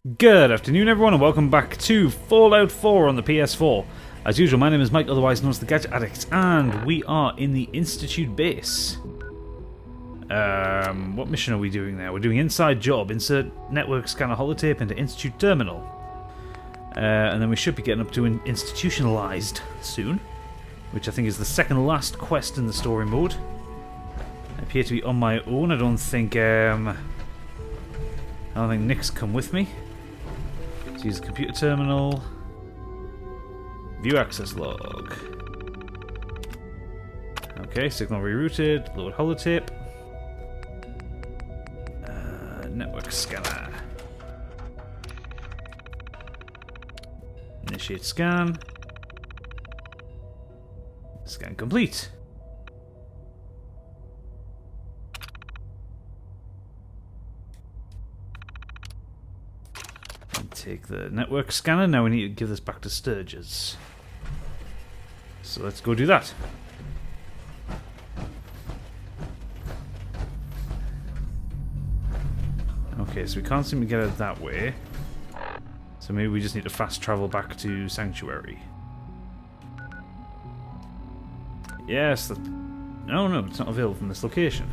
Good afternoon everyone and welcome back to Fallout 4 on the PS4. As usual, my name is Mike, otherwise known as the Gadget Addict, and we are in the Institute base. What mission are we doing now? We're doing Inside Job, insert network scanner holotape into Institute Terminal. And then we should be getting up to Institutionalized soon, which I think is the second last quest in the story mode. I appear to be on my own. I don't think Nick's come with me. Let's use the computer terminal. View access log. Okay, signal rerouted. Load holotape. Network scanner. Initiate scan. Scan complete. Take the network scanner. Now we need to give this back to Sturges. So let's go do that. Okay, so we can't seem to get it that way. So maybe we just need to fast travel back to Sanctuary. Yes. No, it's not available from this location.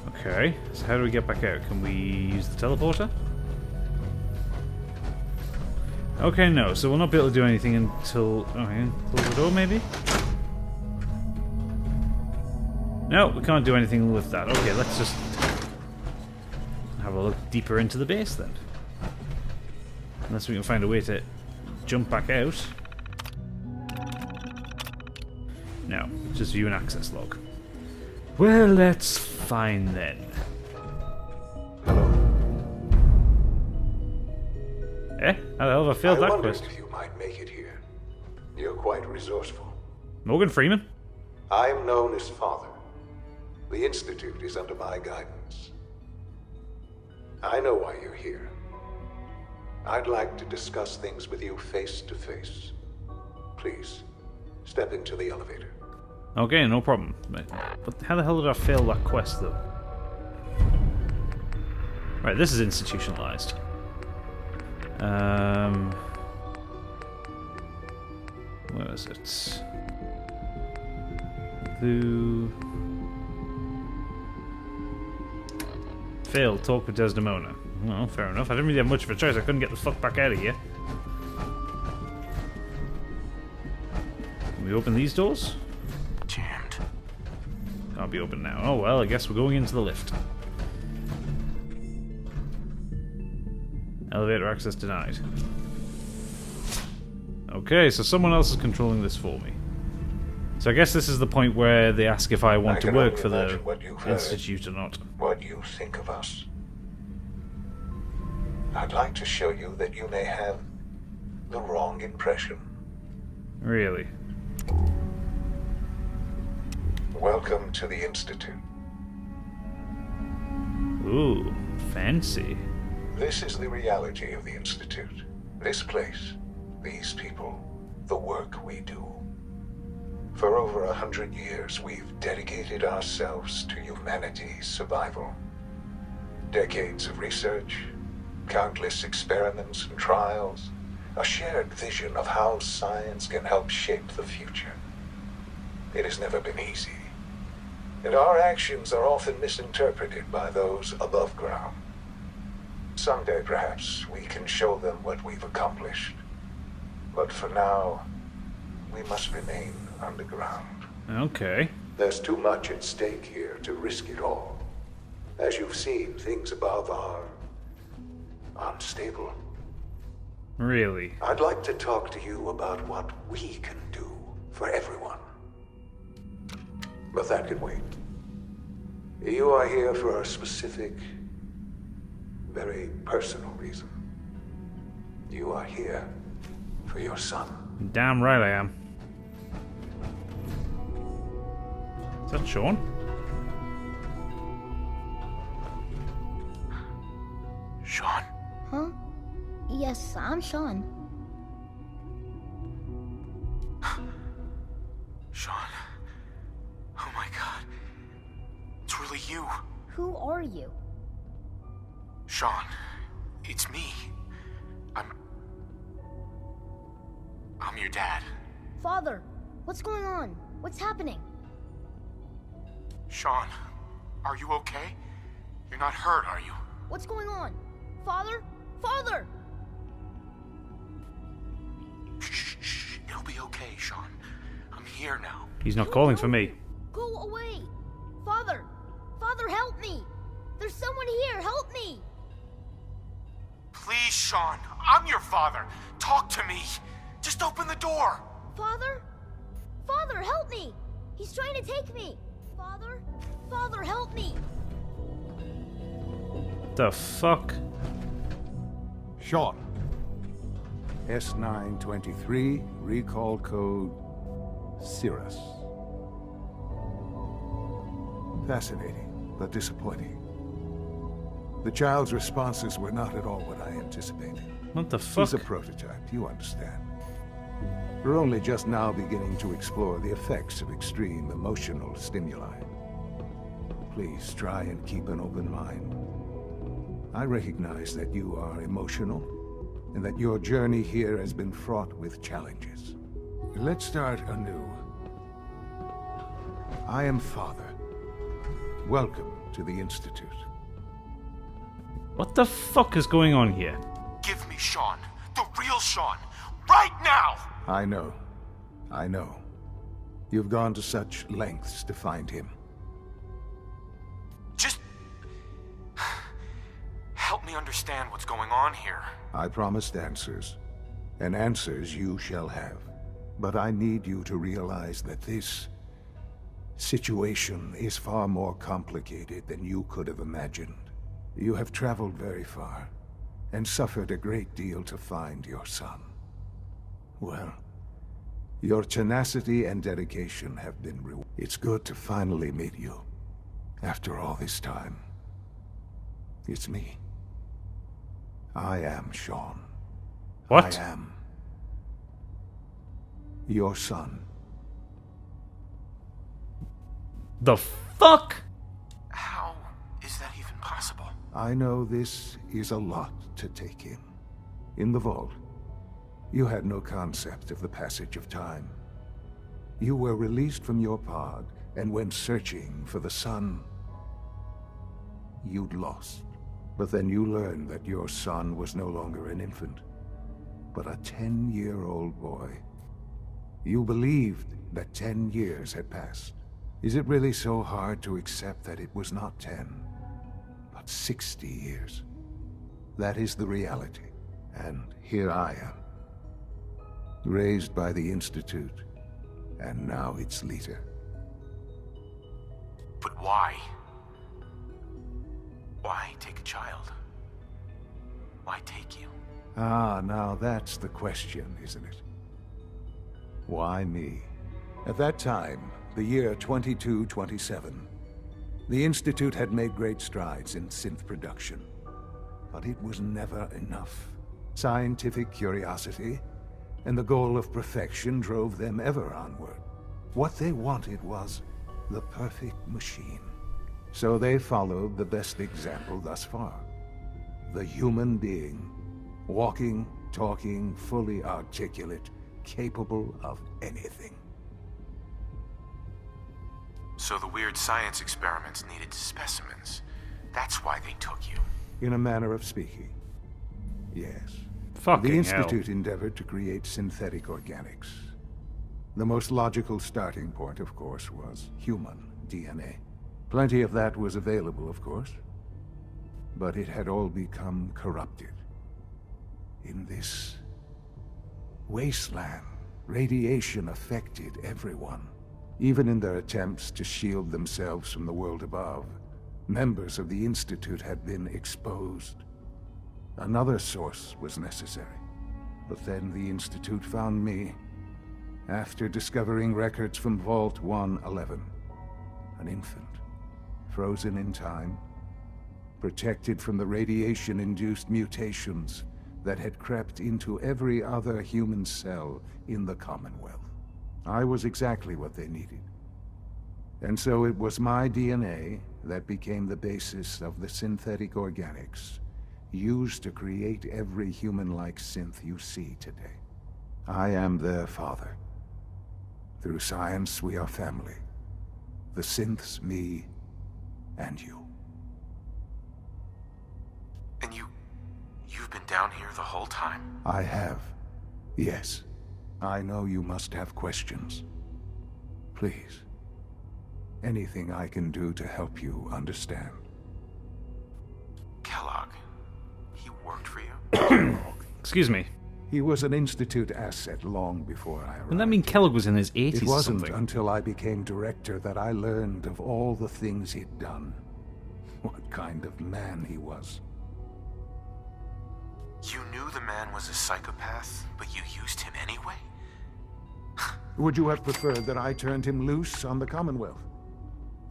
Okay, so how do we get back out? Can we use the teleporter? Okay, no, so we'll not be able to do anything until... Okay, close the door, maybe? No, we can't do anything with that. Okay, let's just have a look deeper into the base, then. Unless we can find a way to jump back out. No, just view an access log. Well, that's fine, then. Eh? How the hell have I failed that quest? If you might make it here. You're quite resourceful. Morgan Freeman? I am known as Father. The Institute is under my guidance. I know why you're here. I'd like to discuss things with you face to face. Please, step into the elevator. Okay, no problem. But how the hell did I fail that quest, though? Right, this is Institutionalized. Where is it? Failed. Talk with Desdemona. Well, fair enough. I didn't really have much of a choice. I couldn't get the fuck back out of here. Can we open these doors? Jammed. Can't be open now. Oh well, I guess we're going into the lift. Elevator access denied. Okay, so someone else is controlling this for me. So I guess this is the point where they ask if I want to work for the Institute or not. What you think of us. I'd like to show you that you may have the wrong impression. Really? Welcome to the Institute. Ooh, fancy. This is the reality of the Institute. This place, these people, the work we do. For over 100 years, we've dedicated ourselves to humanity's survival. Decades of research, countless experiments and trials, a shared vision of how science can help shape the future. It has never been easy, and our actions are often misinterpreted by those above ground. Someday, perhaps, we can show them what we've accomplished. But for now, we must remain underground. Okay. There's too much at stake here to risk it all. As you've seen, things above are unstable. Really? I'd like to talk to you about what we can do for everyone. But that can wait. You are here for a specific, very personal reason. You are here for your son. Damn right I am. Is that Sean? Sean? Huh? Yes, I'm Sean. Sean. Oh my god. It's really you. Who are you? Sean. It's me. I'm your dad. Father, what's going on? What's happening? Sean, are you okay? You're not hurt, are you? What's going on? Father? Father! Shh. It'll be okay, Sean. I'm here now. He's not calling for me. Go away! Father! Father, help me! There's someone here, help me! Please, Sean. I'm your father. Talk to me. Just open the door. Father? Father, help me! He's trying to take me! Father? Father, help me! The fuck? Sean. S923, recall code Cirrus. Fascinating, but disappointing. The child's responses were not at all what I anticipated. What the fuck? He's a prototype, you understand. We're only just now beginning to explore the effects of extreme emotional stimuli. Please try and keep an open mind. I recognize that you are emotional, and that your journey here has been fraught with challenges. Let's start anew. I am Father. Welcome to the Institute. What the fuck is going on here? Give me Sean. The real Sean. Right now! I know. You've gone to such lengths to find him. Just... help me understand what's going on here. I promised answers, and answers you shall have. But I need you to realize that this situation is far more complicated than you could have imagined. You have traveled very far, and suffered a great deal to find your son. Well, your tenacity and dedication have been rewarded. It's good to finally meet you, after all this time. It's me. I am Sean. What? I am your son. The fuck? How is that even possible? I know this is a lot to take in. In the vault, you had no concept of the passage of time. You were released from your pod and went searching for the sun you'd lost. But then you learned that your son was no longer an infant, but a 10-year-old boy. You believed that 10 years had passed. Is it really so hard to accept that it was not 10, but 60 years? That is the reality, and here I am. Raised by the Institute, and now its leader. But why? Why take a child? Why take you? Ah, now that's the question, isn't it? Why me? At that time, the year 2227, the Institute had made great strides in synth production. But it was never enough. Scientific curiosity and the goal of perfection drove them ever onward. What they wanted was the perfect machine. So they followed the best example thus far. The human being. Walking, talking, fully articulate, capable of anything. So the weird science experiments needed specimens. That's why they took you. In a manner of speaking. Yes. Fucking The hell. Institute endeavored to create synthetic organics. The most logical starting point, of course, was human DNA. Plenty of that was available, of course. But it had all become corrupted. In this wasteland, radiation affected everyone. Even in their attempts to shield themselves from the world above, members of the Institute had been exposed. Another source was necessary. But then the Institute found me, after discovering records from Vault 111. An infant, frozen in time, protected from the radiation-induced mutations that had crept into every other human cell in the Commonwealth. I was exactly what they needed. And so it was my DNA that became the basis of the synthetic organics used to create every human-like synth you see today. I am their father. Through science, we are family. The synths, me, and you. And you've been down here the whole time? I have. Yes. I know you must have questions. Please. Anything I can do to help you understand. Kellogg, he worked for you? Excuse me. He was an Institute asset long before I arrived. Wouldn't that mean Kellogg was in his 80s It or wasn't something? until I became director that I learned of all the things he'd done. What kind of man he was. You knew the man was a psychopath, but you used him anyway? Would you have preferred that I turned him loose on the Commonwealth?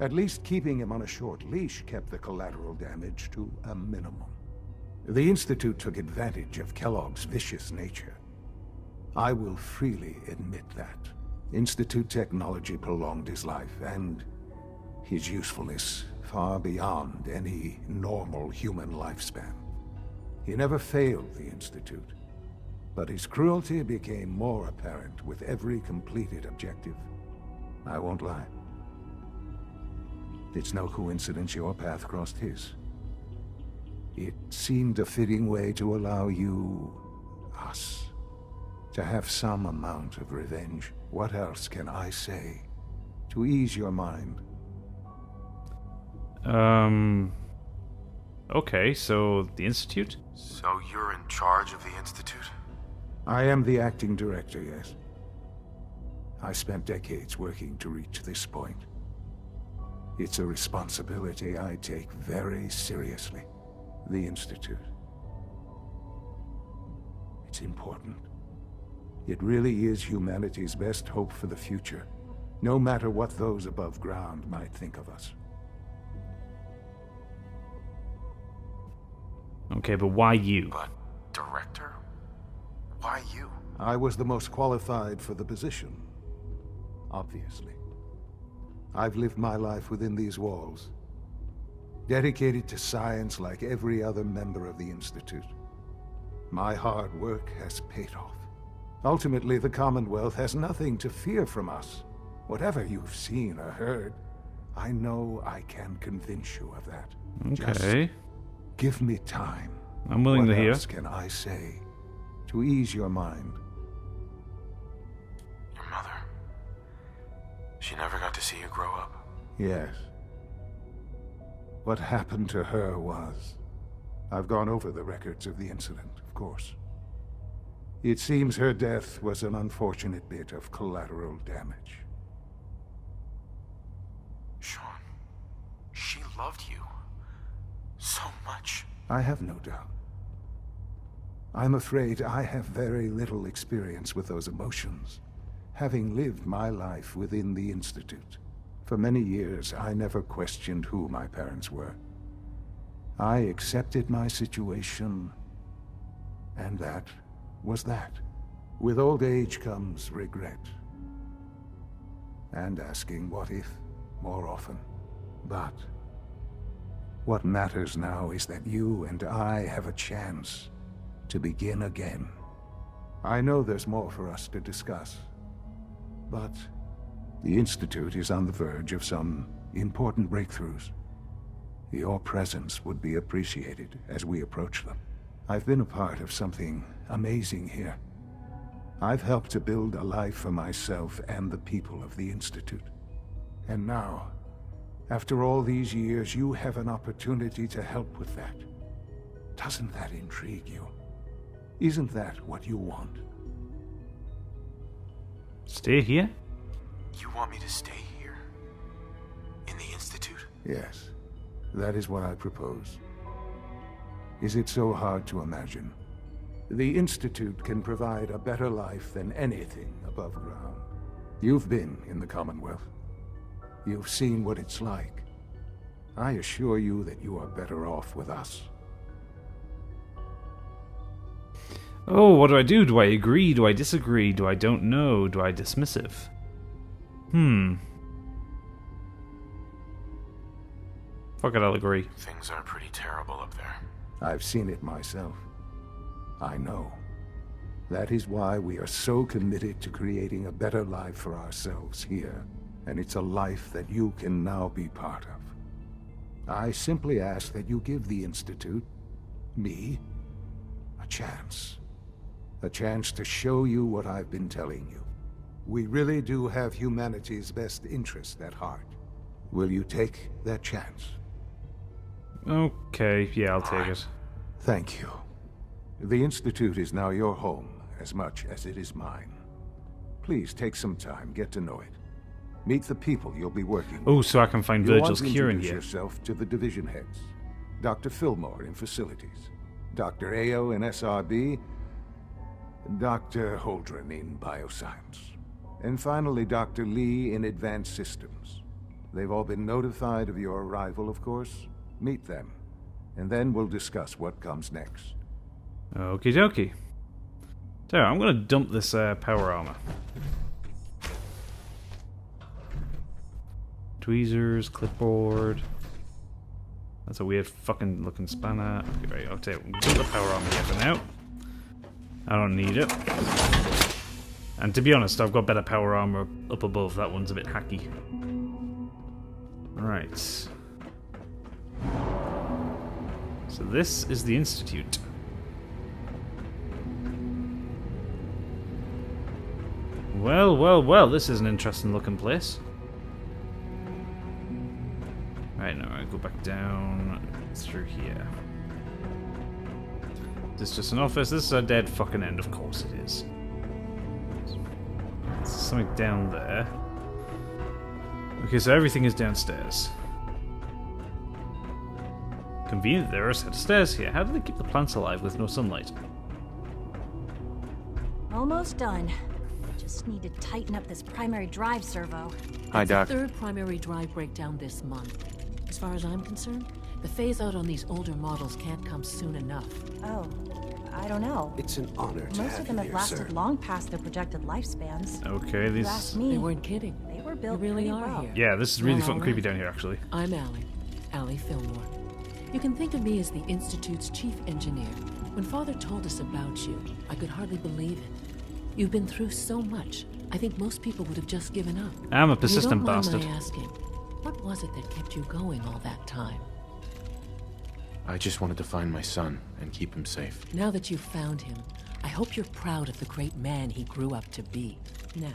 At least keeping him on a short leash kept the collateral damage to a minimum. The Institute took advantage of Kellogg's vicious nature. I will freely admit that. Institute technology prolonged his life, and his usefulness far beyond any normal human lifespan. He never failed the Institute, but his cruelty became more apparent with every completed objective. I won't lie. It's no coincidence your path crossed his. It seemed a fitting way to allow you, us, to have some amount of revenge. What else can I say to ease your mind? Okay, so the Institute? So you're in charge of the Institute? I am the acting director, yes. I spent decades working to reach this point. It's a responsibility I take very seriously. The Institute. It's important. It really is humanity's best hope for the future, no matter what those above ground might think of us. Okay, but why you? But, director? Why you? I was the most qualified for the position, obviously. I've lived my life within these walls, dedicated to science like every other member of the Institute. My hard work has paid off. Ultimately, the Commonwealth has nothing to fear from us. Whatever you've seen or heard, I know I can convince you of that. Okay. Just give me time. I'm willing to hear. What else can I say to ease your mind? Your mother. She never got to see you grow up. Yes. What happened to her was... I've gone over the records of the incident, of course. It seems her death was an unfortunate bit of collateral damage. Sean, she loved you. So much. I have no doubt. I'm afraid I have very little experience with those emotions, having lived my life within the Institute. For many years, I never questioned who my parents were. I accepted my situation, and that was that. With old age comes regret, and asking what if more often. But what matters now is that you and I have a chance to begin again. I know there's more for us to discuss, but the Institute is on the verge of some important breakthroughs. Your presence would be appreciated as we approach them. I've been a part of something amazing here. I've helped to build a life for myself and the people of the Institute. And now, after all these years, you have an opportunity to help with that. Doesn't that intrigue you? Isn't that what you want? Stay here? You want me to stay here? In the Institute? Yes, that is what I propose. Is it so hard to imagine? The Institute can provide a better life than anything above ground. You've been in the Commonwealth. You've seen what it's like. I assure you that you are better off with us. Oh, what do I do? Do I agree? Do I disagree? Do I don't know? Do I dismissive? Fuck it, I'll agree. Things are pretty terrible up there. I've seen it myself. I know. That is why we are so committed to creating a better life for ourselves here. And it's a life that you can now be part of. I simply ask that you give the Institute, me, a chance. A chance to show you what I've been telling you. We really do have humanity's best interest at heart. Will you take that chance? Okay, yeah, I'll take it. Thank you. The Institute is now your home as much as it is mine. Please take some time, get to know it. Meet the people you'll be working with. Oh, so I can find Virgil's cure in Introduce here. yourself to the division heads. Dr. Fillmore in facilities, Dr. Ao in SRB, Dr. Holdren in bioscience, and finally Dr. Lee in advanced systems. They've all been notified of your arrival, of course. Meet them, and then we'll discuss what comes next. Okie dokie. So, I'm gonna dump this power armor. Tweezers, clipboard. That's a weird fucking looking spanner. Okay, right, I'll take the power armor here for now. I don't need it. And to be honest, I've got better power armor up above. That one's a bit hacky. Right. So this is the Institute. Well, well, well, this is an interesting looking place. Right, now I go back down through here. Is this just an office? This is a dead fucking end, of course it is. There's something down there. Okay, so everything is downstairs. Convenient there are a set of stairs here. How do they keep the plants alive with no sunlight? Almost done. Just need to tighten up this primary drive servo. Hi, Doc. Third primary drive breakdown this month. As far as I'm concerned, the phase out on these older models can't come soon enough. Oh, I don't know. It's an honor to Most of them you have here, lasted sir. long past their projected lifespans. Okay, If you ask me, They weren't kidding. they were You built really pretty are well. here. Yeah, this is really Well, fucking creepy alright. down here, actually. I'm Allie Fillmore. You can think of me as the Institute's chief engineer. When Father told us about you, I could hardly believe it. You've been through so much, I think most people would have just given up. I'm a And persistent you don't mind bastard. my asking, what was it that kept you going all that time? I just wanted to find my son and keep him safe. Now that you've found him, I hope you're proud of the great man he grew up to be. Now,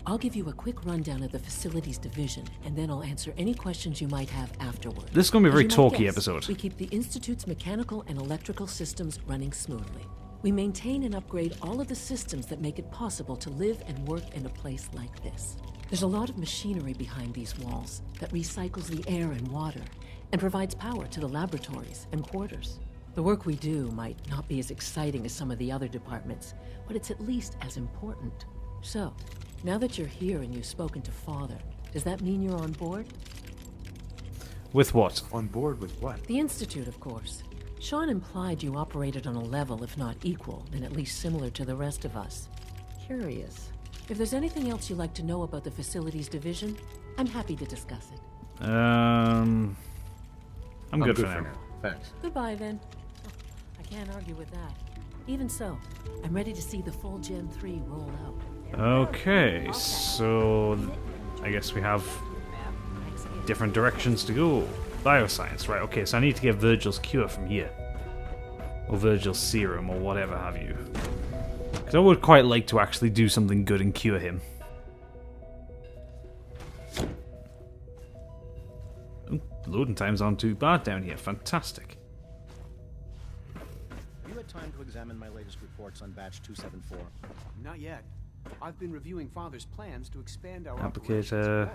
I'll give you a quick rundown of the facilities division, and then I'll answer any questions you might have afterward. This is going to be a very As you might talky guess, episode. We keep the Institute's mechanical and electrical systems running smoothly. We maintain and upgrade all of the systems that make it possible to live and work in a place like this. There's a lot of machinery behind these walls that recycles the air and water and provides power to the laboratories and quarters. The work we do might not be as exciting as some of the other departments, but it's at least as important. So, now that you're here and you've spoken to Father, does that mean you're on board? With what? On board with what? The Institute, of course. Sean implied you operated on a level, if not equal, then at least similar to the rest of us. Curious. If there's anything else you'd like to know about the facilities division, I'm happy to discuss it. I'm good for now. Thanks. Goodbye, then. Oh, I can't argue with that. Even so, I'm ready to see the full Gen 3 roll out. Okay, so I guess we have different directions to go. Bioscience, right, okay, so I need to get Virgil's cure from here. Or Virgil's serum, or whatever have you. Because I would quite like to actually do something good and cure him. Oh, loading times aren't too bad down here, fantastic. You had time to examine my latest reports on batch 274. Not yet. I've been reviewing Father's plans to expand our Applicator. operations in Warwick.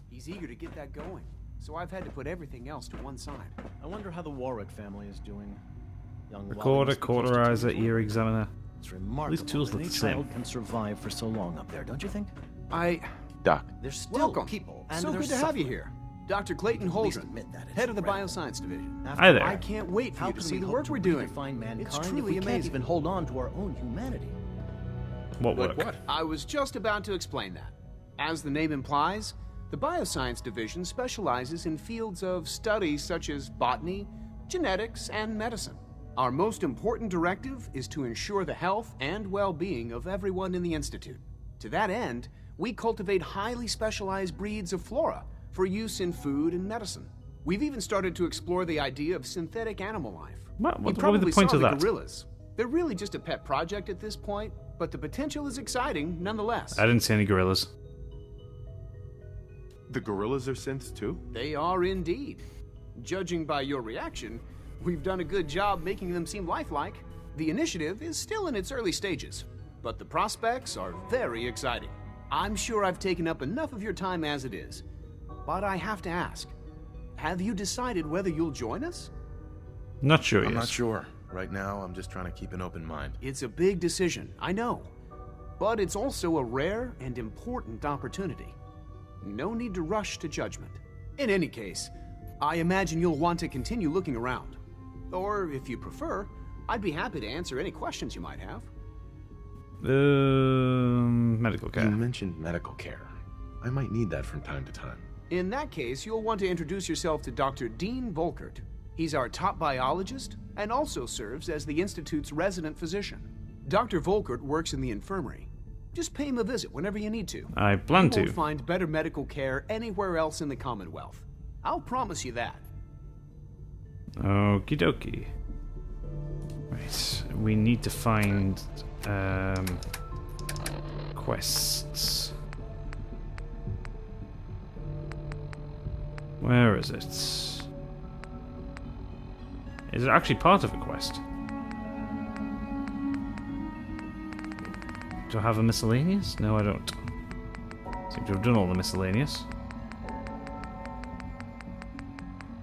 He's eager to get that going, so I've had to put everything else to one side. I wonder how the Warwick family is doing. Young Wally Recorder, must be close to cauterizer, 24. ear examiner. It's remarkable These tools that look any the same. child can survive for so long up there, don't you think? Doc, There's still Welcome. people, and So they're good to have you suffering. here. Dr. Clayton At least Holdren, admit that it's head of the radical. Bioscience Division. After Hi there. I can't wait for How you to can see we the hope work to we're doing. redefine mankind It's if truly we can't amazing. even hold on to our own humanity? What work? I was just about to explain that. As the name implies, the Bioscience Division specializes in fields of study such as botany, genetics, and medicine. Our most important directive is to ensure the health and well-being of everyone in the Institute. To that end, we cultivate highly specialized breeds of flora for use in food and medicine. We've even started to explore the idea of synthetic animal life. What You would be probably the point saw of the that? gorillas. They're really just a pet project at this point, but the potential is exciting nonetheless. I didn't see any gorillas. The gorillas are synths too? They are indeed. Judging by your reaction, we've done a good job making them seem lifelike. The initiative is still in its early stages, but the prospects are very exciting. I'm sure I've taken up enough of your time as it is, but I have to ask, have you decided whether you'll join us? Not sure I'm yet. not sure. Right now, I'm just trying to keep an open mind. It's a big decision, I know, but it's also a rare and important opportunity. No need to rush to judgment. In any case, I imagine you'll want to continue looking around. Or, if you prefer, I'd be happy to answer any questions you might have. Medical care. You mentioned medical care. I might need that from time to time. In that case, you'll want to introduce yourself to Dr. Dean Volkert. He's our top biologist and also serves as the Institute's resident physician. Dr. Volkert works in the infirmary. Just pay him a visit whenever you need to. I plan You to. won't find better medical care anywhere else in the Commonwealth. I'll promise you that. Okie dokie. Right, we need to find quests. Where is it? Is it actually part of a quest? Do I have a miscellaneous? No, I don't. Seem to have done all the miscellaneous.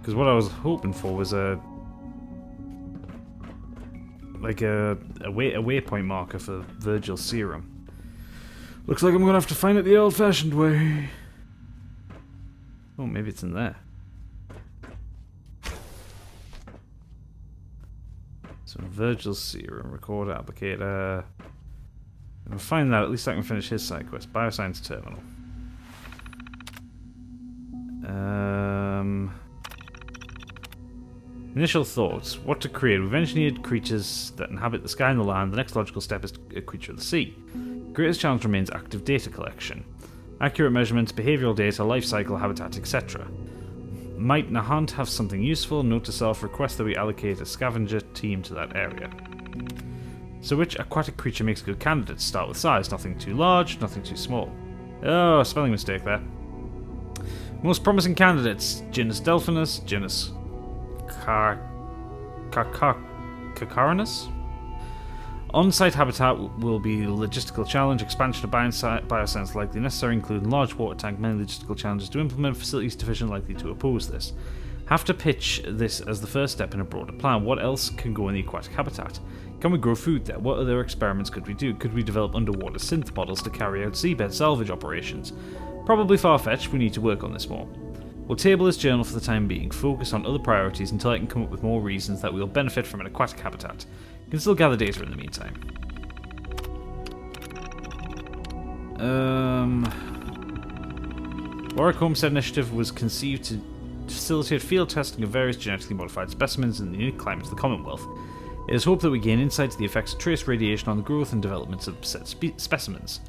Because what I was hoping for was a waypoint marker for Virgil's serum. Looks like I'm gonna have to find it the old-fashioned way. Oh, maybe it's in there. So Virgil's serum, recorder, applicator. If I find that, at least I can finish his side quest. Bioscience terminal. Initial thoughts. What to create? We've engineered creatures that inhabit the sky and the land. The next logical step is a creature of the sea. The greatest challenge remains active data collection. Accurate measurements, behavioural data, life cycle, habitat, etc. Might Nahant have something useful? Note to self, request that we allocate a scavenger team to that area. So which aquatic creature makes a good candidate? Start with size. Nothing too large, nothing too small. Oh, spelling mistake there. Most promising candidates. Genus Delphinus, genus Cacarinus. On-site habitat will be a logistical challenge. Expansion of bioscience likely necessary, including large water tank. Many logistical challenges to implement. Facilities division likely to oppose this. Have to pitch this as the first step in a broader plan. What else can go in the aquatic habitat? Can we grow food there? What other experiments could we do? Could we develop underwater synth models to carry out seabed salvage operations? Probably far-fetched. We need to work on this more. We'll table this journal for the time being. Focus on other priorities until I can come up with more reasons that we'll benefit from an aquatic habitat. You can still gather data in the meantime. Warwick Homestead Initiative was conceived to facilitate field testing of various genetically modified specimens in the unique climate of the Commonwealth. It is hoped that we gain insight to the effects of trace radiation on the growth and development of said specimens.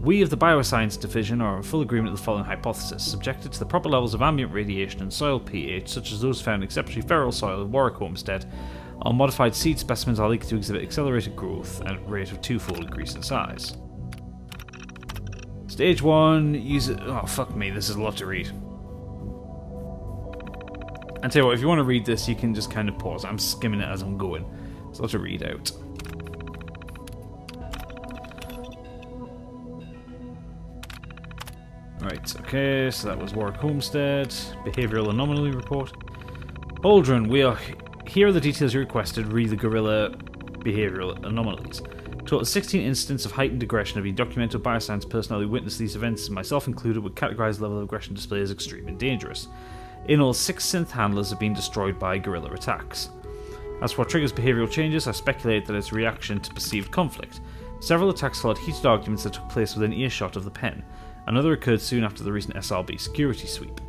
We of the Bioscience Division are in full agreement with the following hypothesis. Subjected to the proper levels of ambient radiation and soil pH, such as those found in exceptionally feral soil at Warwick Homestead, our modified seed specimens are likely to exhibit accelerated growth at a rate of twofold increase in size. Stage 1, use it. Oh, fuck me, this is a lot to read. And tell you what, if you want to read this, you can just kind of pause. I'm skimming it as I'm going. It's a lot to read out. Right, okay, so that was Warwick Homestead. Behavioural Anomaly Report. Aldrin, here are the details you requested. Read the gorilla behavioural anomalies. Total 16 incidents of heightened aggression have been documented. Bioscience personnel who witnessed these events, myself included, would categorise the level of aggression display as extreme and dangerous. In all, 6 synth handlers have been destroyed by gorilla attacks. As for what triggers behavioural changes, I speculate that it's a reaction to perceived conflict. Several attacks followed heated arguments that took place within earshot of the pen. Another occurred soon after the recent SRB security sweep.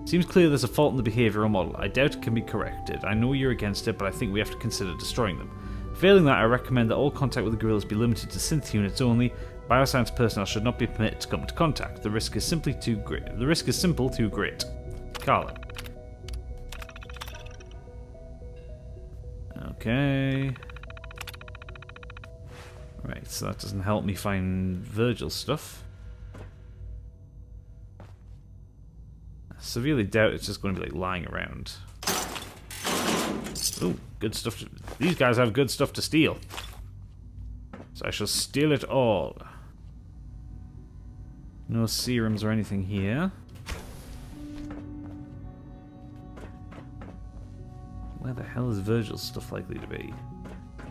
Seems clear there's a fault in the behavioural model. I doubt it can be corrected. I know you're against it, but I think we have to consider destroying them. Failing that, I recommend that all contact with the guerrillas be limited to synth units only. Bioscience personnel should not be permitted to come into contact. The risk is simply too great. The risk is simple too great. Carlin. Okay. Right, so that doesn't help me find Virgil stuff. I severely doubt it's just going to be like lying around. Ooh, good stuff. These guys have good stuff to steal. So I shall steal it all. No serums or anything here. Where the hell is Virgil's stuff likely to be?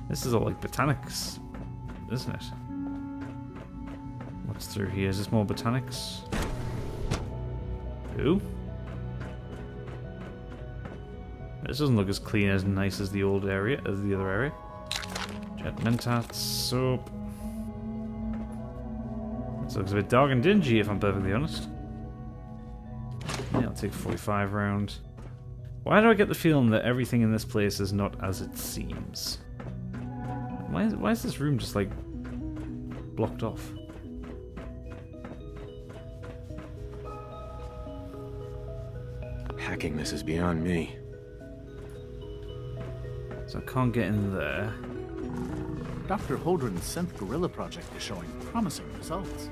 This is all like botanics, isn't it? What's through here? Is this more botanics? Who? This doesn't look as clean as nice as the old area, as the other area. Jet mentats, soap. This looks a bit dark and dingy, if I'm perfectly honest. Yeah, I'll take 45 round. Why do I get the feeling that everything in this place is not as it seems? Why is this room just like blocked off? Hacking this is beyond me. So I can't get in there. Dr. Holdren's synth guerrilla project is showing promising results.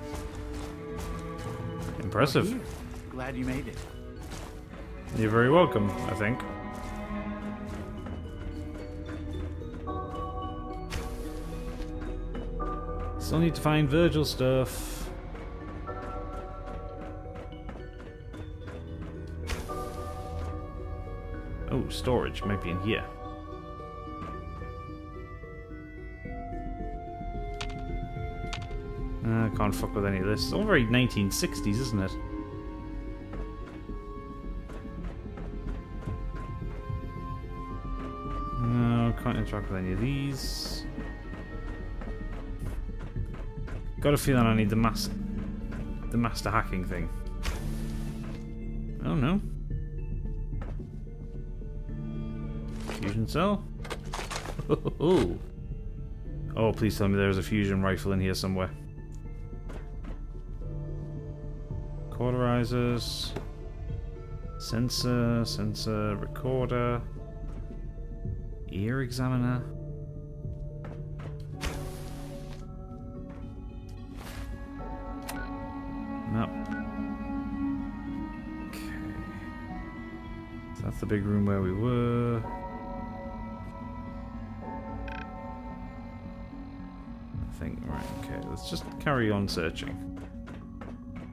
Impressive. You're here. Glad you made it. You're very welcome, I think. Still need to find Virgil stuff. Oh, storage might be in here. Can't fuck with any of this. It's all very 1960s, isn't it? No, can't interact with any of these. Got a feeling I need the master hacking thing. Oh no. Fusion cell? Oh, please tell me there's a fusion rifle in here somewhere. Cauterizers. Sensor, recorder. Ear examiner. No. Okay. So that's the big room where we were. I think, right, okay, let's just carry on searching.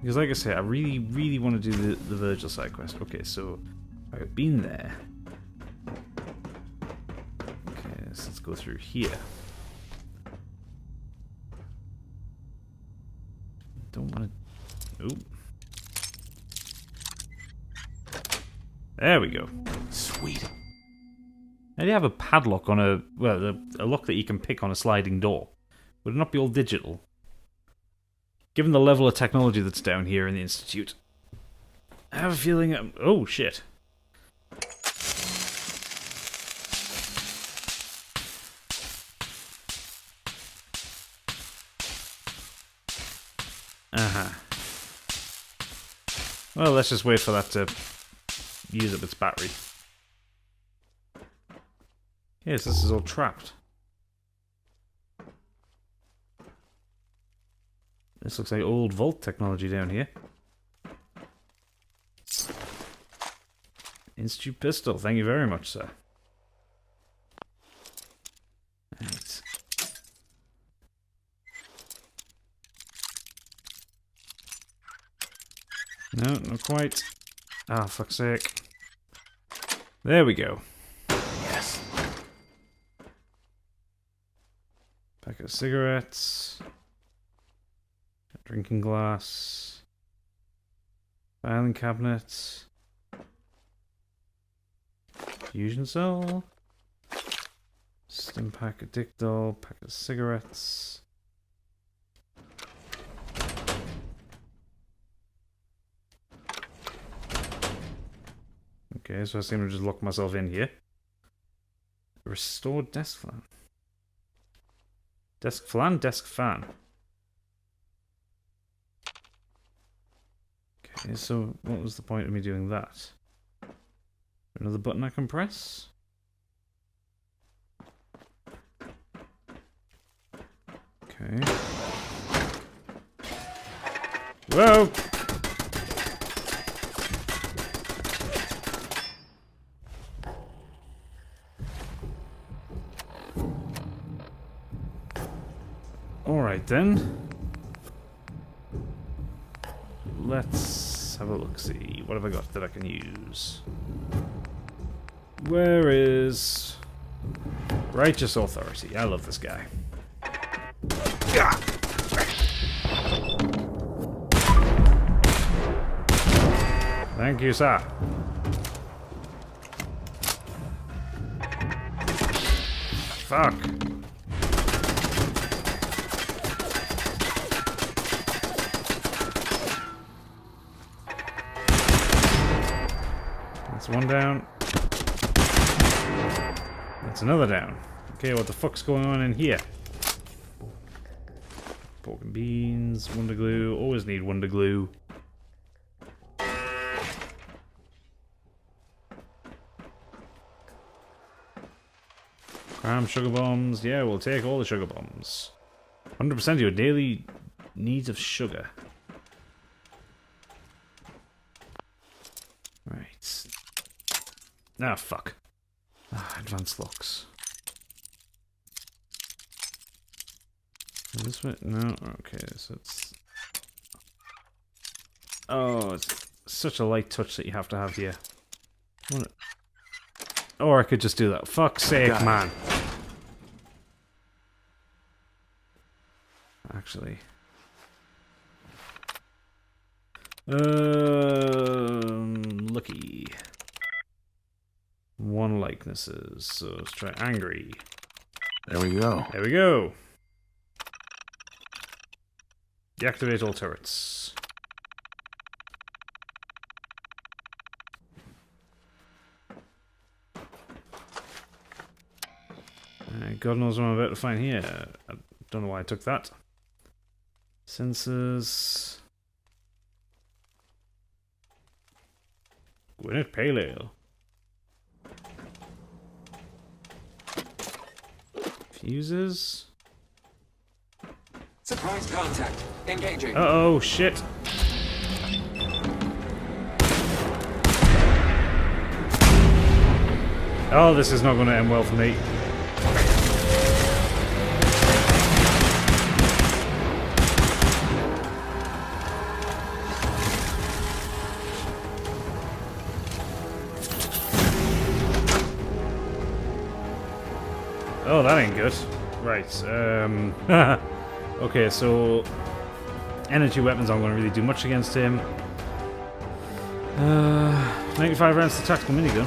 Because like I say, I really, really want to do the Virgil side quest. Okay, so I've been there. Okay, so let's go through here. Don't want to... Oop. There we go. Sweet. Now, do you have a padlock on a... Well, a lock that you can pick on a sliding door? Would it not be all digital? Given the level of technology that's down here in the Institute. I have a feeling... oh, shit. Uh-huh. Well, let's just wait for that to use up its battery. Yes, this is all trapped. This looks like old vault technology down here. Institute pistol, thank you very much, sir. Right. No, not quite. Ah, fuck's sake. There we go. Yes. Pack of cigarettes. Drinking glass. Filing cabinet. Fusion cell. Stim pack of Dictol. Pack of cigarettes. Okay, so I seem to just lock myself in here. Restore desk fan. Desk fan, desk fan. Okay, so what was the point of me doing that? Another button I can press? Okay. Whoa! Alright then. Let's have a look, see. What have I got that I can use? Where is Righteous Authority? I love this guy. Thank you, sir. Fuck. That's one down. That's another down. Okay, what the fuck's going on in here? Pork and beans, Wonder Glue. Always need Wonder Glue. Sugar bombs. Yeah, we'll take all the sugar bombs. 100% of your daily needs of sugar. Right. Ah, fuck. Ah, advanced locks. This way? No? Okay, so it's... Oh, it's such a light touch that you have to have here. Or I could just do that. Fuck's sake, man. Actually. Lucky. One likenesses. So let's try angry. There we go. There we go. Deactivate all turrets. God knows what I'm about to find here. I don't know why I took that. Sensors. Gwyneth Pale Ale. Fuses. Surprise contact. Engaging. Uh-oh, shit. Oh, this is not going to end well for me. Oh, that ain't good. Right, okay, so... energy weapons aren't going to really do much against him. 95 rounds to tactical minigun.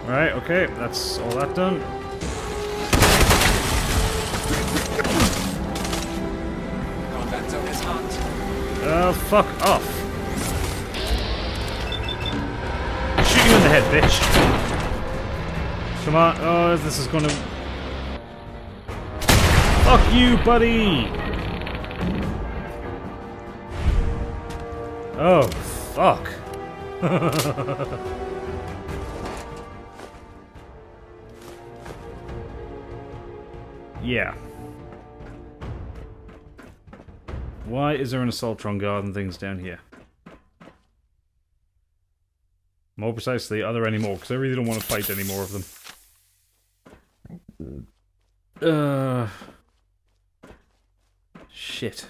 Right, okay, that's all that done. Combat zone is hot. Oh, fuck off. Shoot you in the head, bitch. Come on. Oh, this is gonna... Fuck you, buddy! Oh, fuck. Yeah. Why is there an Assaultron guard and things down here? More precisely, are there any more? Because I really don't want to fight any more of them. Shit.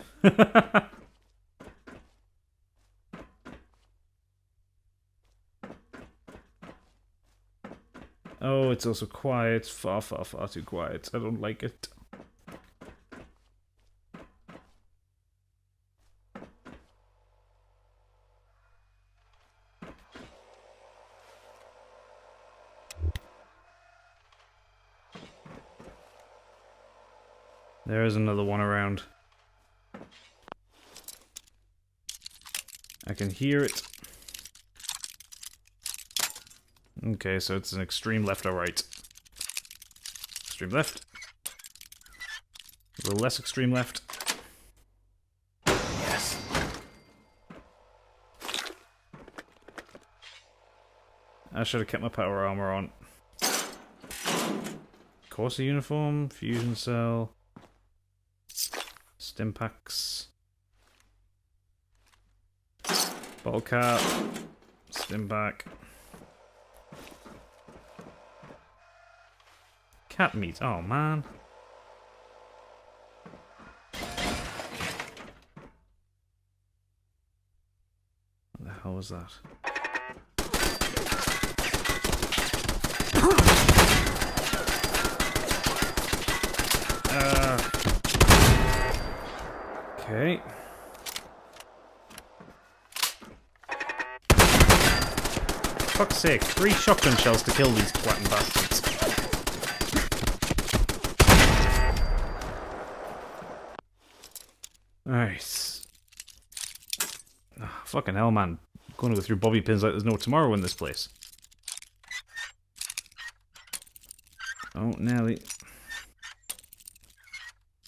Oh, it's also quiet. Far, far, far too quiet. I don't like it. There is another one around. I can hear it. Okay, so it's an extreme left or right. Extreme left. A little less extreme left. Yes. I should have kept my power armor on. Corsair uniform, fusion cell, stim packs, bottle cap, stim pack, cat meat. Oh man. What the hell was that? Okay. Fuck's sake, 3 shotgun shells to kill these platin bastards. Alright. Oh, fucking hell, man. I'm going to go through bobby pins like there's no tomorrow in this place. Oh, Nelly.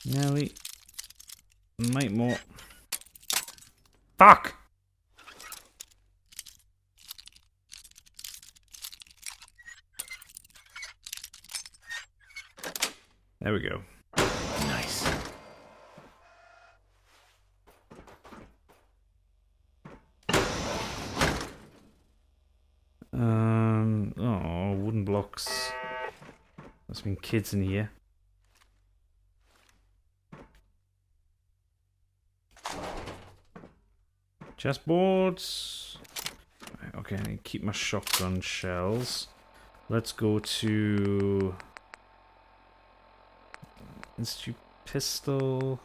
Nelly. Might more. Fuck! There we go. Nice. Oh, wooden blocks. There's been kids in here. Chessboards. Right, okay, I need to keep my shotgun shells. Let's go to Institute pistol.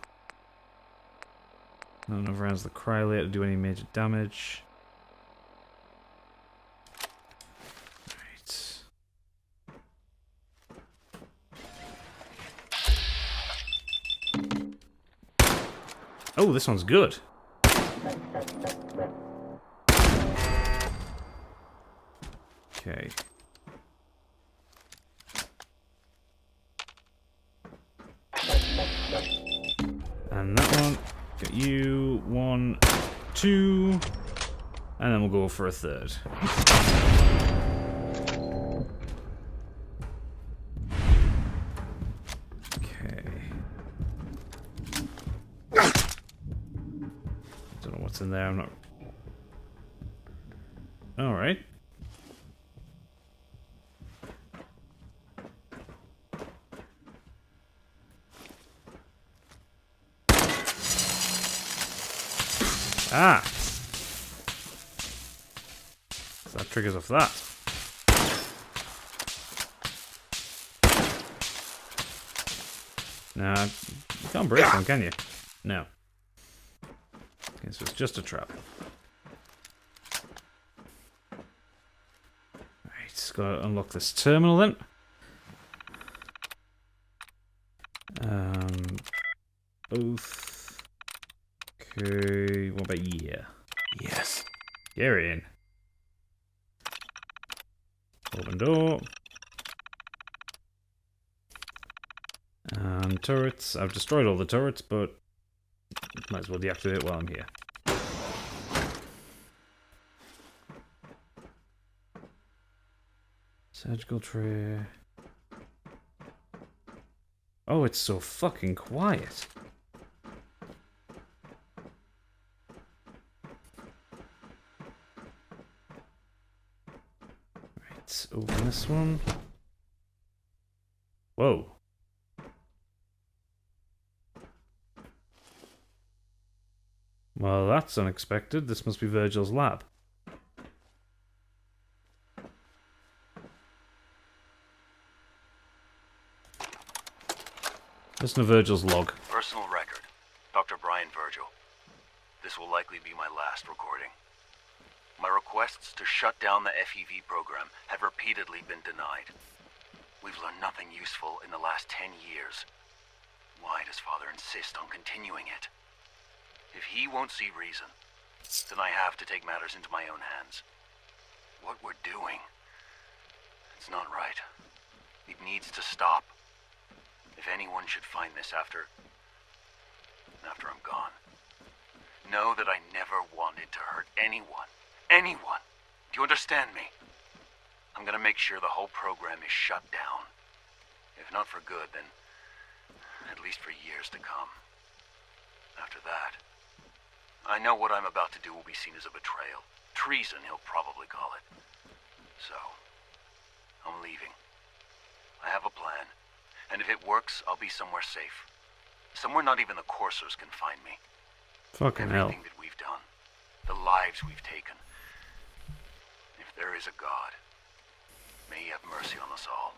None of rounds the cryo to do any major damage. Right. Oh, this one's good. Okay. And that one. Get you. 1, 2. And then we'll go for a third. Okay. Don't know what's in there. I'm not. Alright. Ah! So that triggers off that. Nah, you can't break one, can you? No. Okay, so it's just a trap. Right, just gotta unlock this terminal then. Both. Okay, what about yeah? Yes. You're in. Open door. And turrets. I've destroyed all the turrets, but might as well deactivate while I'm here. Surgical tray. Oh, it's so fucking quiet. Right, open this one. Whoa. Well, that's unexpected. This must be Virgil's lab. Listen to Virgil's log. Personal record. Dr. Brian Virgil. This will likely be my last recording. My requests to shut down the FEV program have repeatedly been denied. We've learned nothing useful in the last 10 years. Why does Father insist on continuing it? If he won't see reason, then I have to take matters into my own hands. What we're doing, it's not right. It needs to stop. If anyone should find this after I'm gone, know that I never wanted to hurt anyone. Anyone! Do you understand me? I'm gonna make sure the whole program is shut down. If not for good, then at least for years to come. After that, I know what I'm about to do will be seen as a betrayal. Treason, he'll probably call it. So, I'm leaving. I have a plan, and if it works, I'll be somewhere safe. Somewhere not even the coursers can find me. Fucking hell. Everything that we've done, the lives we've taken. If there is a God, may he have mercy on us all.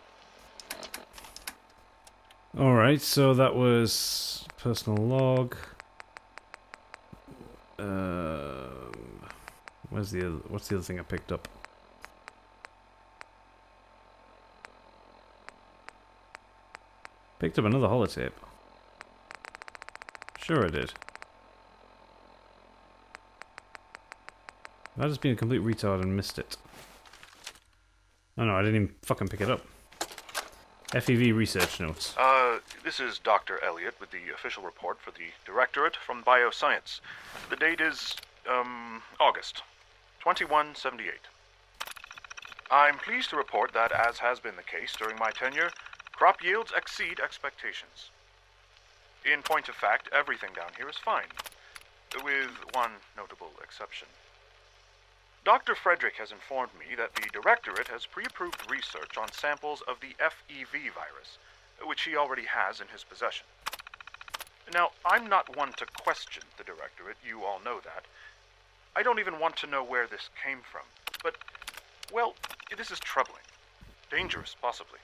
Alright, so that was personal log. What's the other thing I picked up? Picked up another holotape. Sure I did. I've just been a complete retard and missed it. Oh no, I didn't even fucking pick it up. FEV research notes. This is Dr. Elliot with the official report for the Directorate from Bioscience. The date is, August 2178. I'm pleased to report that, as has been the case during my tenure, crop yields exceed expectations. In point of fact, everything down here is fine, with one notable exception. Dr. Frederick has informed me that the Directorate has pre-approved research on samples of the FEV virus, which he already has in his possession. Now, I'm not one to question the Directorate, you all know that. I don't even want to know where this came from, but, well, this is troubling. Dangerous, possibly.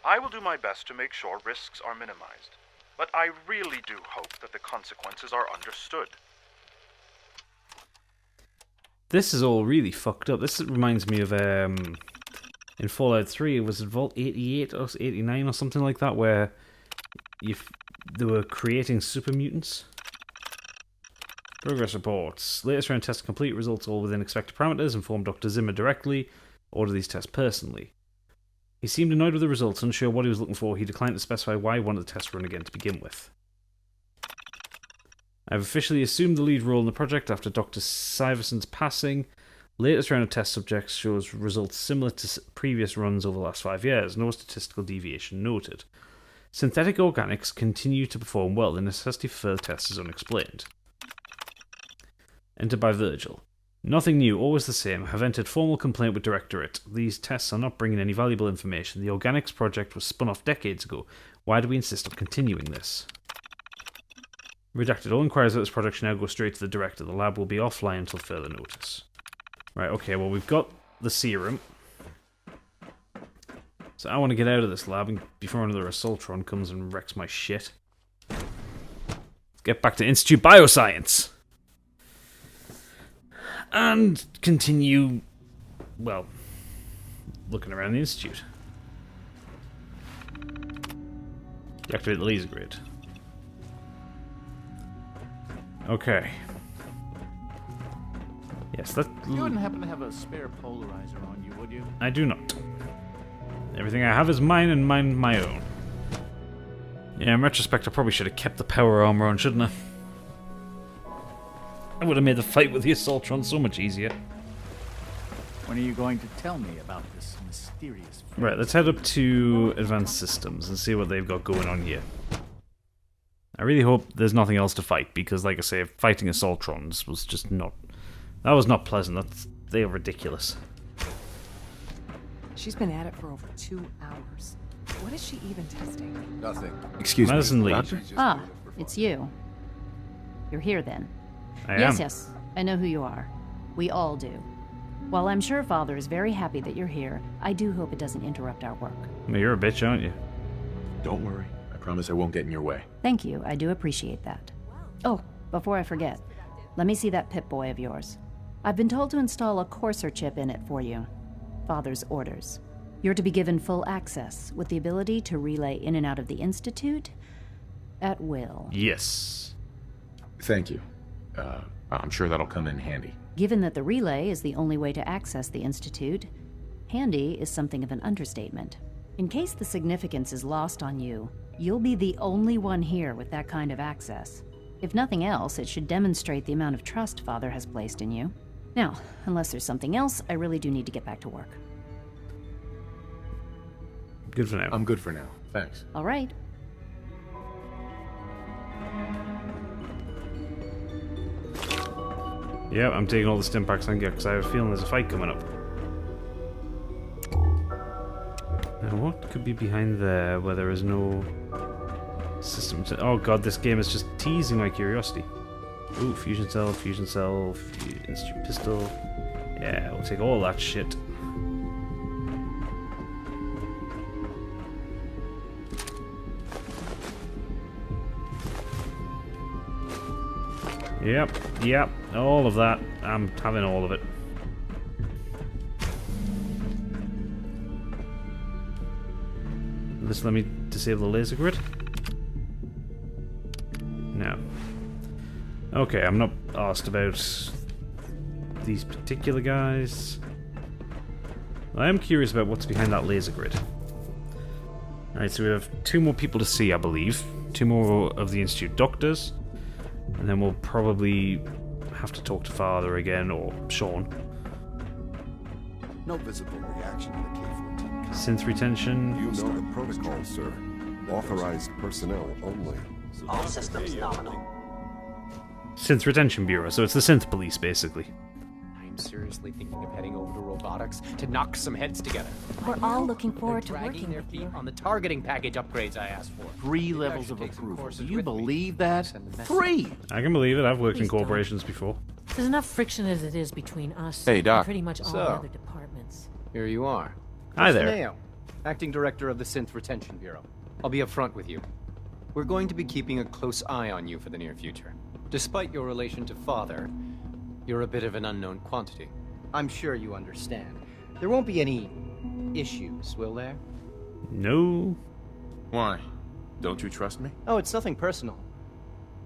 I will do my best to make sure risks are minimized, but I really do hope that the consequences are understood. This is all really fucked up. This reminds me of in Fallout 3, was it Vault 88 or 89 or something like that, where they were creating super mutants? Progress reports. Latest round test complete, results all within expected parameters. Informed Dr. Zimmer directly. Order these tests personally. He seemed annoyed with the results, unsure what he was looking for. He declined to specify why he wanted the test run again to begin with. I've officially assumed the lead role in the project after Dr. Syverson's passing. Latest round of test subjects shows results similar to previous runs over the last 5 years. No statistical deviation noted. Synthetic organics continue to perform well. The necessity for further tests is unexplained. Entered by Virgil. Nothing new, always the same. Have entered formal complaint with Directorate. These tests are not bringing any valuable information. The organics project was spun off decades ago. Why do we insist on continuing this? Redacted. All inquiries about this project should now go straight to the director. The lab will be offline until further notice. Right, okay, well, we've got the serum. So I want to get out of this lab before another Assaultron comes and wrecks my shit. Let's get back to Institute Bioscience. And continue, well, looking around the Institute. Deactivate the laser grid. Okay. Yes, that... You wouldn't happen to have a spare polarizer on you, would you? I do not. Everything I have is mine and mine my own. Yeah, in retrospect, I probably should have kept the power armor on, shouldn't I? I would have made the fight with the Assaultron so much easier. When are you going to tell me about this mysterious... Right, let's head up to Advanced Systems and see what they've got going on here. I really hope there's nothing else to fight, because, like I say, fighting Assaultrons was just not... That was not pleasant. They are ridiculous. She's been at it for over 2 hours. What is she even testing? Nothing. Excuse me. Medicine lead. Doctor? Ah, it's you. You're here then. Yes, I know who you are. We all do. While I'm sure Father is very happy that you're here, I do hope it doesn't interrupt our work. Well, you're a bitch, aren't you? Don't worry. I promise I won't get in your way. Thank you, I do appreciate that. Oh, before I forget, let me see that Pip-Boy of yours. I've been told to install a courser chip in it for you. Father's orders. You're to be given full access, with the ability to relay in and out of the Institute at will. Yes. Thank you. I'm sure that'll come in handy. Given that the relay is the only way to access the Institute, handy is something of an understatement. In case the significance is lost on you, you'll be the only one here with that kind of access. If nothing else, it should demonstrate the amount of trust Father has placed in you. Now, unless there's something else, I really do need to get back to work. Good for now. I'm good for now. Thanks. All right. Yeah, I'm taking all the stim packs I can get because I have a feeling there's a fight coming up. Now, what could be behind there where there is no system? Oh god, this game is just teasing my curiosity. Ooh, fusion cell, institute pistol. Yeah, we'll take all that shit. Yep, all of that. I'm having all of it. This let me disable the laser grid? No. Okay, I'm not asked about these particular guys. I am curious about what's behind that laser grid. Alright, so we have 2 more people to see, I believe. 2 more of the Institute doctors. And then we'll probably have to talk to Father again, or Sean. No visible reaction to the K-14. Synth retention. You know the protocol, sir. Authorized personnel only. All systems nominal. Synth Retention Bureau, so it's the synth police, basically. I'm seriously thinking of heading over to robotics to knock some heads together. We're all looking forward to dragging working their with feet you. on the targeting package upgrades I asked for. 3 levels of approval. Do you believe that? 3! I can believe it. I've worked in Please don't. corporations before. There's enough friction as it is between us Hey, Doc. and pretty much all the So, other departments. Here you are. Hi there. Neo, Acting Director of the Synth Retention Bureau. I'll be upfront with you. We're going to be keeping a close eye on you for the near future. Despite your relation to Father, you're a bit of an unknown quantity. I'm sure you understand. There won't be any issues, will there? No. Why? Don't you trust me? Oh, it's nothing personal.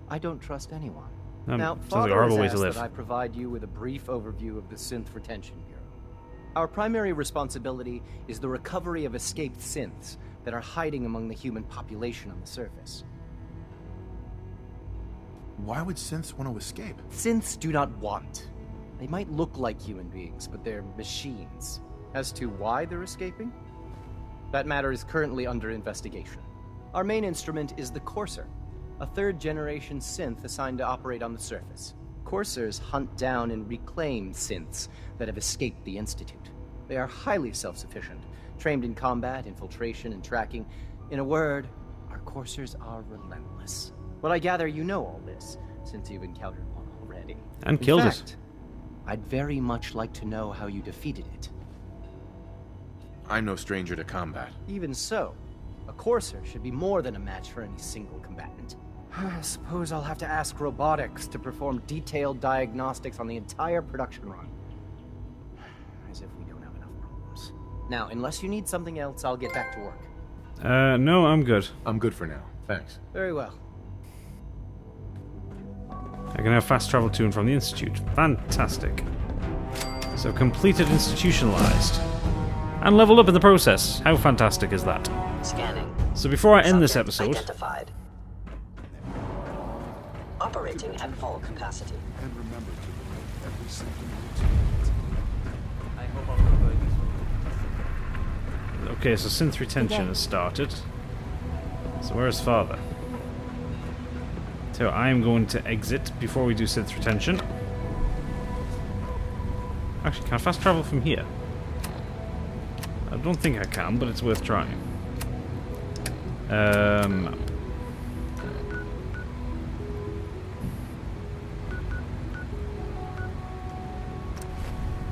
I don't trust anyone. Now, sounds like a Father horrible has way to asked live. that I provide you with a brief overview of the Synth Retention Bureau. Our primary responsibility is the recovery of escaped synths that are hiding among the human population on the surface. Why would synths want to escape? Synths do not want. They might look like human beings, but they're machines. As to why they're escaping? That matter is currently under investigation. Our main instrument is the Courser, a 3rd-generation synth assigned to operate on the surface. Coursers hunt down and reclaim synths that have escaped the Institute. They are highly self-sufficient, trained in combat, infiltration, and tracking. In a word, our Coursers are relentless. Well, I gather you know all this, since you've encountered one already. And killed In it. fact, I'd very much like to know how you defeated it. I'm no stranger to combat. Even so, a Courser should be more than a match for any single combatant. I suppose I'll have to ask robotics to perform detailed diagnostics on the entire production run. As if we don't have enough problems. Now, unless you need something else, I'll get back to work. No, I'm good. I'm good for now. Thanks. Very well. I can have fast travel to and from the Institute. Fantastic. So completed Institutionalized. And leveled up in the process. How fantastic is that? Scanning. So before I end this Subject episode... Identified. Operating at full capacity. And remember to remove every symptom. I hope I'll provide these. Okay, so synth retention has started. So where's Father? So I am going to exit before we do synth retention. Actually, can I fast travel from here? I don't think I can, but it's worth trying.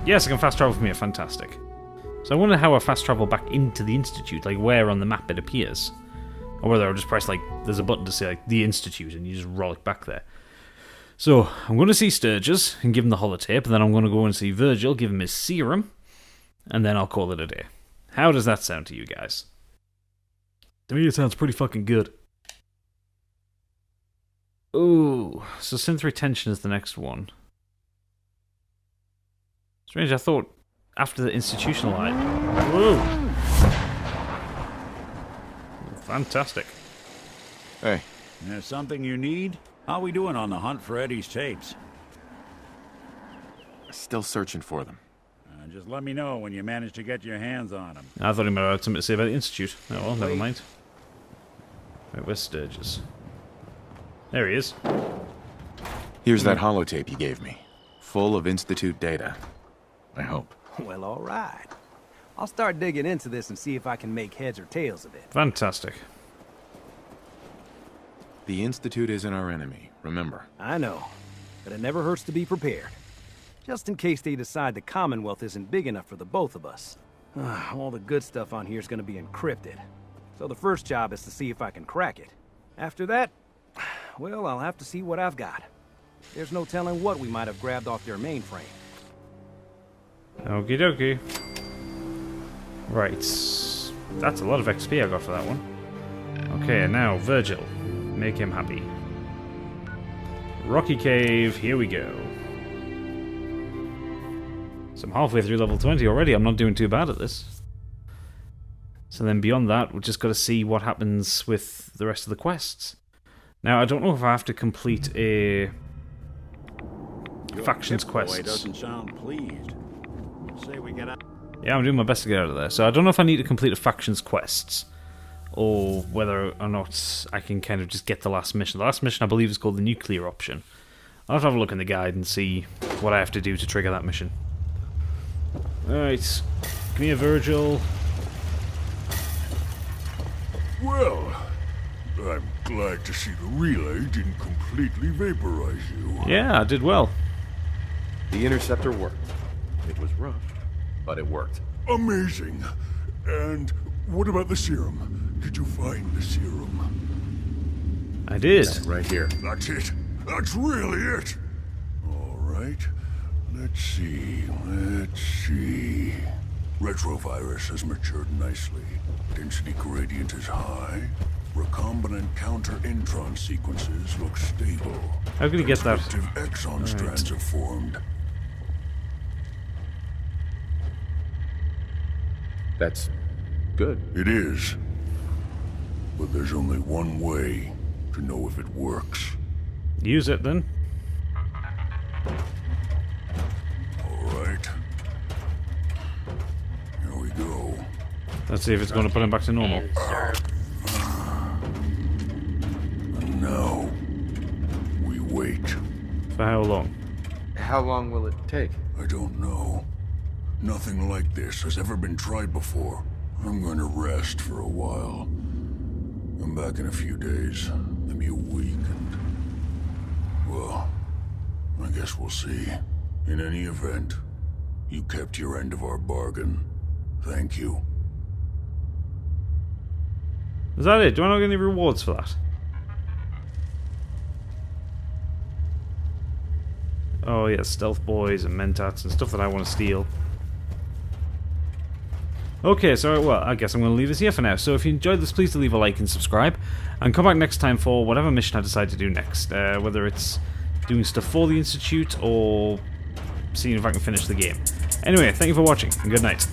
Yes, I can fast travel from here. Fantastic. So I wonder how I fast travel back into the Institute, like where on the map it appears. Or whether I'll just press, like, there's a button to say, like, the Institute, and you just roll it back there. So, I'm going to see Sturgis and give him the holotape, and then I'm going to go and see Virgil, give him his serum, and then I'll call it a day. How does that sound to you guys? To me, it sounds pretty fucking good. Ooh, so synth retention is the next one. Strange, I thought after the institutionalized... Whoa! Fantastic. Hey. There's something you need? How we doing on the hunt for Eddie's tapes? Still searching for them. Just let me know when you manage to get your hands on them. I thought he might have had something to say about the Institute. Oh well, never mind. Right, where's Sturgis? There he is. Here's that holotape you gave me. Full of Institute data. I hope. Well, all right. I'll start digging into this and see if I can make heads or tails of it. Fantastic. The Institute isn't our enemy, remember. I know, but it never hurts to be prepared. Just in case they decide the Commonwealth isn't big enough for the both of us. All the good stuff on here is going to be encrypted. So the first job is to see if I can crack it. After that, well, I'll have to see what I've got. There's no telling what we might have grabbed off their mainframe. Okie dokie. Right. That's a lot of XP I got for that one. Okay, now Virgil. Make him happy. Rocky Cave, here we go. So I'm halfway through level 20 already. I'm not doing too bad at this. So then beyond that, we've just got to see what happens with the rest of the quests. Now, I don't know if I have to complete a factions quest. Doesn't sound pleased. Say we get out. Yeah, I'm doing my best to get out of there. So I don't know if I need to complete a factions quests, or whether or not I can kind of just get the last mission. The last mission, I believe, is called the nuclear option. I'll have to have a look in the guide and see what I have to do to trigger that mission. Alright, come here, Virgil. Well, I'm glad to see the relay didn't completely vaporize you. Yeah, I did well. The interceptor worked. It was rough, but it worked. Amazing. And what about the serum? Did you find the serum? I did. Right here. That's it. That's really it. All right. Let's see. Retrovirus has matured nicely. Density gradient is high. Recombinant counter-intron sequences look stable. How can you get that? Respective exon strands have formed. That's good. It is. But there's only one way to know if it works. Use it then. Alright. Here we go. Let's see if it's going to put him back to normal. And now, we wait. For how long? How long will it take? I don't know. Nothing like this has ever been tried before. I'm going to rest for a while. I'm back in a few days, maybe a week, and... well, I guess we'll see. In any event, you kept your end of our bargain. Thank you. Is that it? Do I not get any rewards for that? Oh yeah, stealth boys and mentats and stuff that I want to steal. Okay, so, well, I guess I'm going to leave this here for now. So if you enjoyed this, please do leave a like and subscribe. And come back next time for whatever mission I decide to do next. Whether it's doing stuff for the Institute or seeing if I can finish the game. Anyway, thank you for watching, and good night.